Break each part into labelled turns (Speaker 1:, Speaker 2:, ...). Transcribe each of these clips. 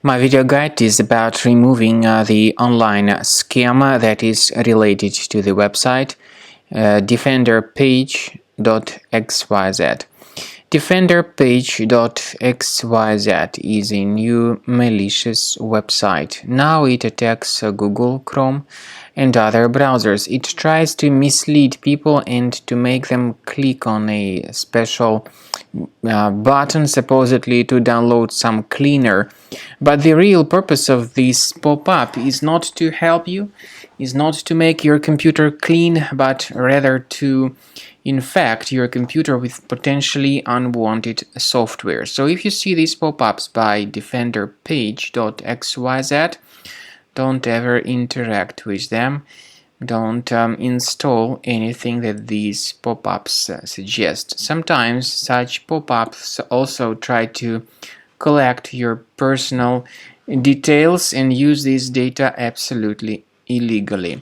Speaker 1: My video guide is about removing the online scam that is related to the website Defenderpage.xyz. Defenderpage.xyz is a new malicious website. Now it attacks Google, Chrome, and other browsers. It tries to mislead people and to make them click on a special button supposedly to download some cleaner. But the real purpose of this pop-up is not to help you, is not to make your computer clean, but rather to infect your computer with potentially unwanted software. So if you see these pop-ups by Defenderpage.xyz, don't ever interact with them. Don't install anything that these pop-ups suggest. Sometimes such pop-ups also try to collect your personal details and use this data absolutely illegally.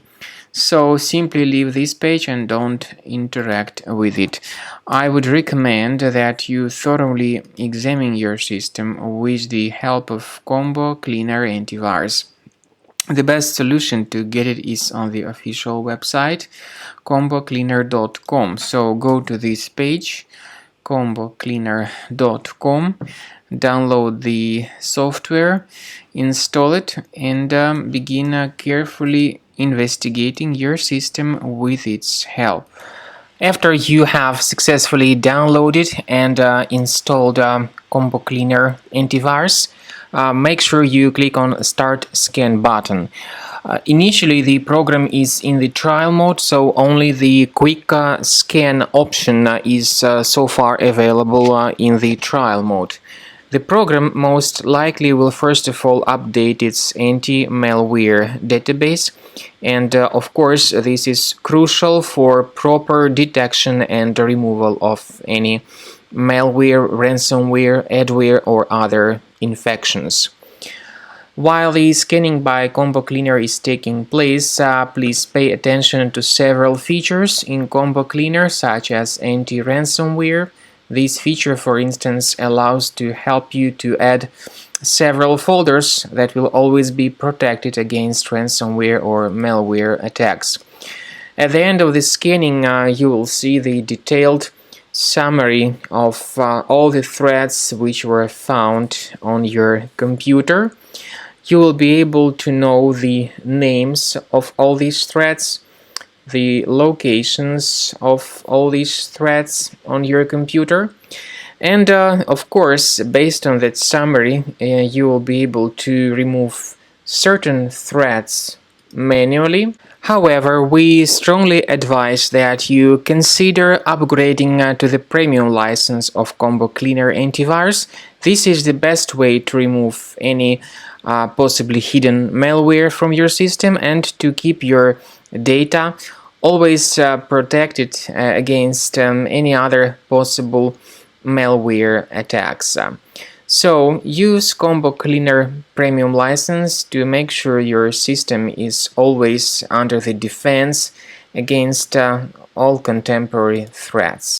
Speaker 1: So simply leave this page and don't interact with it. I would recommend that you thoroughly examine your system with the help of Combo Cleaner Antivirus. The best solution to get it is on the official website combocleaner.com. So go to this page, combocleaner.com, download the software, install it, and begin carefully investigating your system with its help. After you have successfully downloaded and installed Combo Cleaner Antivirus, make sure you click on Start Scan button. Initially, the program is in the trial mode, so only the quick scan option is so far available in the trial mode. The program most likely will first of all update its anti-malware database, and of course this is crucial for proper detection and removal of any malware, ransomware, adware or other infections. While the scanning by Combo Cleaner is taking place, please pay attention to several features in Combo Cleaner, such as anti-ransomware. This feature, for instance, allows to help you to add several folders that will always be protected against ransomware or malware attacks. At the end of the scanning, you will see the detailed summary of all the threads which were found on your computer. You will be able to know the names of all these threads, the locations of all these threads on your computer, and of course, based on that summary, you will be able to remove certain threads manually. However, we strongly advise that you consider upgrading to the premium license of Combo Cleaner Antivirus. This is the best way to remove any possibly hidden malware from your system and to keep your data always protected against any other possible malware attacks. So use Combo Cleaner Premium license to make sure your system is always under the defense against all contemporary threats.